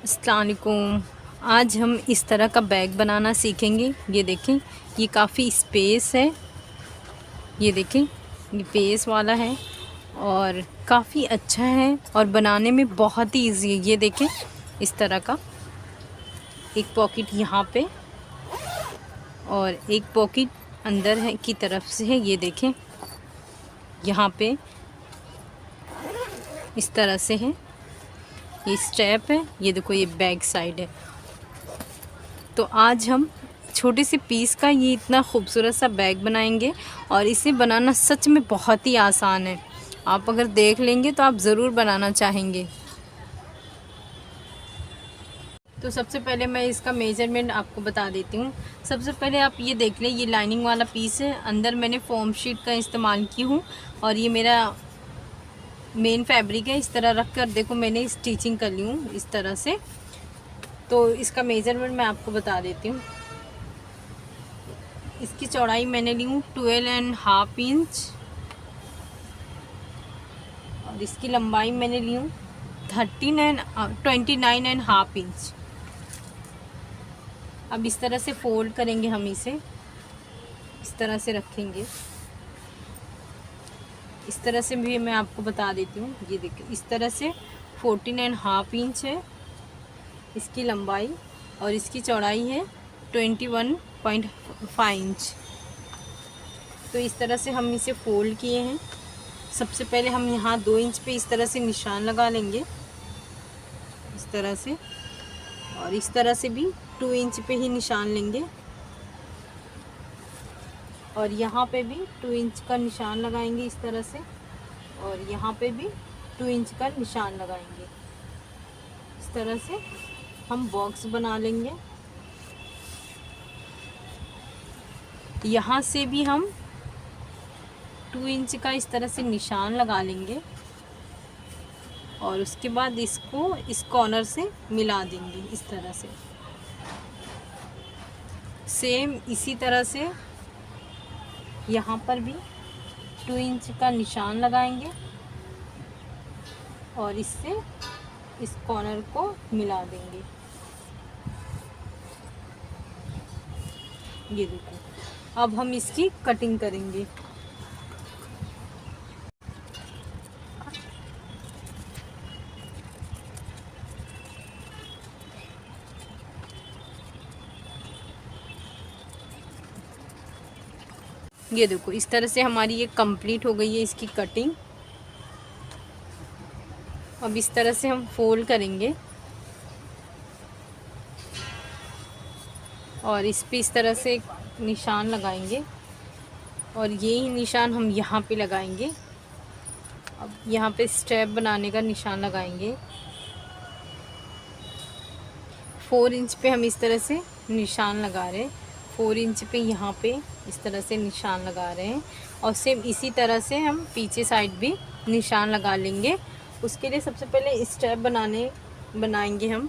अस्सलाम वालेकुम। आज हम इस तरह का बैग बनाना सीखेंगे। ये देखें, ये काफ़ी स्पेस है। ये देखें, ये पेस वाला है और काफ़ी अच्छा है और बनाने में बहुत ही इजी है। ये देखें, इस तरह का एक पॉकेट यहाँ पे और एक पॉकेट अंदर है की तरफ से है। ये देखें, यहाँ पे इस तरह से है। ये स्ट्रैप है। ये देखो, ये बैक साइड है। तो आज हम छोटे से पीस का ये इतना खूबसूरत सा बैग बनाएंगे और इसे बनाना सच में बहुत ही आसान है। आप अगर देख लेंगे तो आप ज़रूर बनाना चाहेंगे। तो सबसे पहले मैं इसका मेजरमेंट आपको बता देती हूँ। सबसे पहले आप ये देख लें, ये लाइनिंग वाला पीस है। अंदर मैंने फोम शीट का इस्तेमाल की हूँ और ये मेरा मेन फैब्रिक है। इस तरह रख कर देखो, मैंने स्टिचिंग कर ली हूँ इस तरह से। तो इसका मेजरमेंट मैं आपको बता देती हूँ। इसकी चौड़ाई मैंने ली हूँ 12.5 इंच और इसकी लंबाई मैंने ली हूँ 29.5 इंच। अब इस तरह से फोल्ड करेंगे हम इसे, इस तरह से रखेंगे। इस तरह से भी मैं आपको बता देती हूँ। ये देखिए, इस तरह से 14.5 इंच है इसकी लंबाई और इसकी चौड़ाई है 21.5 इंच। तो इस तरह से हम इसे फोल्ड किए हैं। सबसे पहले हम यहाँ 2 इंच पे इस तरह से निशान लगा लेंगे, इस तरह से, और इस तरह से भी 2 इंच पे ही निशान लेंगे और यहाँ पे भी 2 इंच का निशान लगाएंगे इस तरह से, और यहाँ पे भी 2 इंच का निशान लगाएंगे। इस तरह से हम बॉक्स बना लेंगे। यहाँ से भी हम 2 इंच का इस तरह से निशान लगा लेंगे और उसके बाद इसको इस कॉर्नर से मिला देंगे इस तरह से। सेम इसी तरह से यहाँ पर भी 2 इंच का निशान लगाएंगे और इससे इस कॉर्नर को मिला देंगे। ये देखो, अब हम इसकी कटिंग करेंगे। ये देखो, इस तरह से हमारी ये कंप्लीट हो गई है इसकी कटिंग। अब इस तरह से हम फोल्ड करेंगे और इस पे इस तरह से एक निशान लगाएंगे और यही निशान हम यहाँ पे लगाएंगे। अब यहाँ पे स्ट्रैप बनाने का निशान लगाएंगे। 4 इंच पे हम इस तरह से निशान लगा रहे हैं। 4 इंच पे यहाँ पे इस तरह से निशान लगा रहे हैं और सेम इसी तरह से हम पीछे साइड भी निशान लगा लेंगे। उसके लिए सबसे पहले स्ट्रैप बनाएंगे हम।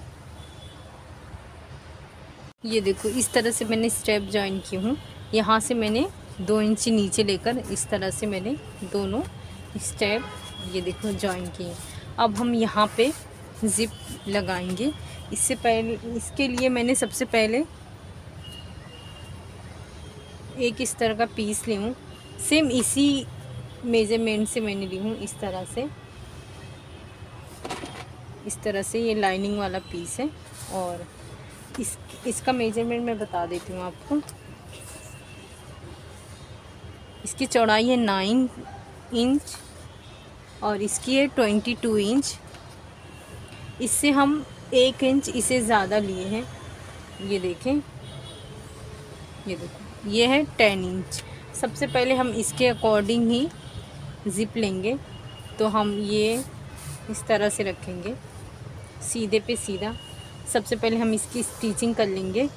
ये देखो, इस तरह से मैंने स्ट्रैप जॉइन की हूँ। यहाँ से मैंने 2 इंच नीचे लेकर इस तरह से मैंने दोनों स्ट्रैप, ये देखो, जॉइन किए। अब हम यहाँ पे जिप लगाएंगे। इससे पहले, इसके लिए मैंने सबसे पहले एक इस तरह का पीस ली हूँ। सेम इसी मेजरमेंट से मैंने ली हूँ इस तरह से। इस तरह से ये लाइनिंग वाला पीस है और इसका मेजरमेंट मैं बता देती हूँ आपको। इसकी चौड़ाई है 9 इंच और इसकी है 22 इंच। इससे हम 1 इंच इसे ज़्यादा लिए हैं। ये देखें, ये देखो, ये है 10 इंच। सबसे पहले हम इसके अकॉर्डिंग ही ज़िप लेंगे। तो हम ये इस तरह से रखेंगे, सीधे पे सीधा। सबसे पहले हम इसकी स्टिचिंग कर लेंगे।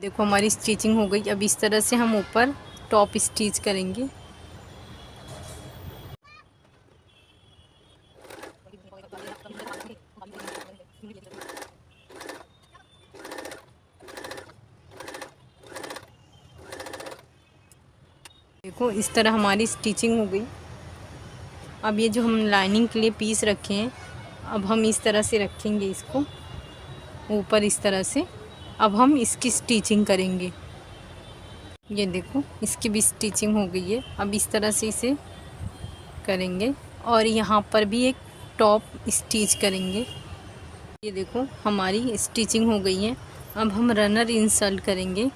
देखो, हमारी स्टिचिंग हो गई। अब इस तरह से हम ऊपर टॉप स्टिच करेंगे। देखो, इस तरह हमारी स्टिचिंग हो गई। अब ये जो हम लाइनिंग के लिए पीस रखे हैं, अब हम इस तरह से रखेंगे इसको ऊपर इस तरह से। अब हम इसकी स्टिचिंग करेंगे। ये देखो इसकी भी स्टिचिंग हो गई है। अब इस तरह से इसे करेंगे और यहाँ पर भी एक टॉप स्टिच करेंगे। ये देखो हमारी स्टिचिंग हो गई है। अब हम रनर इंसर्ट करेंगे।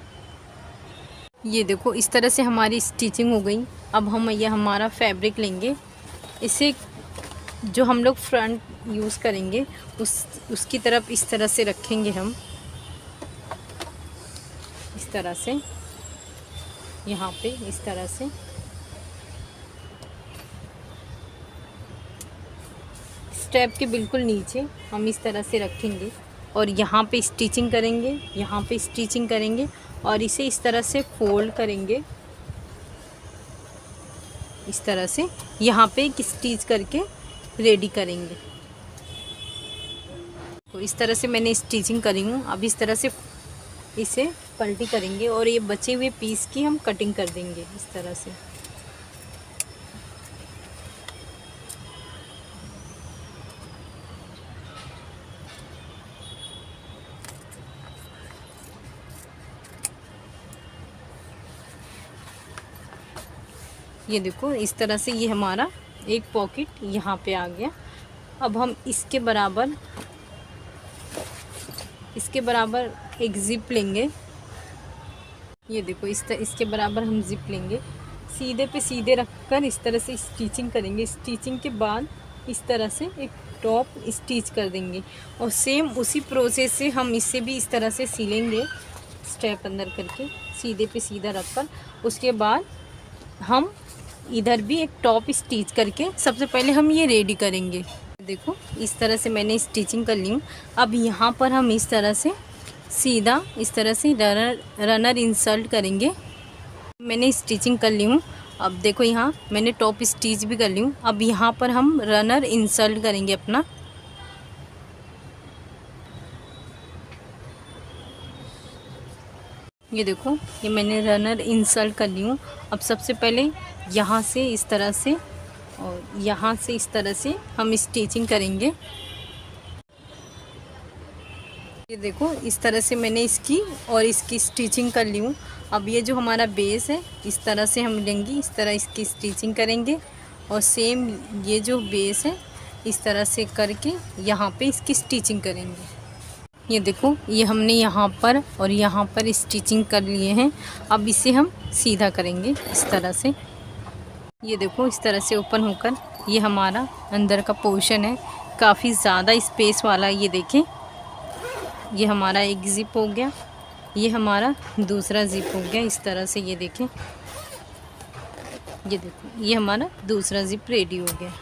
ये देखो इस तरह से हमारी स्टिचिंग हो गई। अब हम ये हमारा फैब्रिक लेंगे, इसे जो हम लोग फ्रंट यूज़ करेंगे उसकी तरफ इस तरह से रखेंगे हम, इस तरह से यहाँ पे इस तरह से। स्टेप के बिल्कुल नीचे हम इस तरह से रखेंगे और यहाँ पे स्टिचिंग करेंगे, यहाँ पे स्टिचिंग करेंगे और इसे इस तरह से फोल्ड करेंगे, इस तरह से यहाँ पे एक स्टिच करके रेडी करेंगे। तो इस तरह से मैंने स्टिचिंग करी हूँ। अब इस तरह से इसे पलटी करेंगे और ये बचे हुए पीस की हम कटिंग कर देंगे इस तरह से। ये देखो इस तरह से ये हमारा एक पॉकेट यहाँ पे आ गया। अब हम इसके बराबर एक ज़िप लेंगे। ये देखो इसके बराबर हम ज़िप लेंगे, सीधे पे सीधे रखकर इस तरह से स्टिचिंग करेंगे। स्टिचिंग के बाद इस तरह से एक टॉप स्टिच कर देंगे और सेम उसी प्रोसेस से हम इसे भी इस तरह से सिलेंगे, स्टेप अंदर करके सीधे पे सीधा रखकर। उसके बाद हम इधर भी एक टॉप स्टिच करके सबसे पहले हम ये रेडी करेंगे। देखो इस तरह से मैंने स्टिचिंग कर ली हूँ। अब यहाँ पर हम इस तरह से सीधा इस तरह से रनर इंसर्ट करेंगे। मैंने स्टिचिंग कर ली हूँ। अब देखो यहाँ मैंने टॉप स्टिच भी कर ली हूँ। अब यहाँ पर हम रनर इंसर्ट करेंगे अपना। ये देखो ये मैंने रनर इंसर्ट कर ली हूँ। अब सबसे पहले यहाँ से इस तरह से और यहाँ से इस तरह से हम स्टिचिंग करेंगे। ये देखो इस तरह से मैंने इसकी और इसकी स्टिचिंग कर ली हूँ। अब ये जो हमारा बेस है इस तरह से हम लेंगे, इस तरह इसकी स्टिचिंग करेंगे और सेम ये जो बेस है इस तरह से करके यहाँ पे इसकी स्टिचिंग करेंगे। ये देखो ये हमने यहाँ पर और यहाँ पर स्टिचिंग कर लिए हैं। अब इसे हम सीधा करेंगे इस तरह से। ये देखो इस तरह से ओपन होकर ये हमारा अंदर का पोर्शन है, काफ़ी ज़्यादा स्पेस वाला। ये देखें ये हमारा एक ज़िप हो गया, ये हमारा दूसरा ज़िप हो गया इस तरह से। ये देखें ये देखो ये हमारा दूसरा ज़िप रेडी हो गया।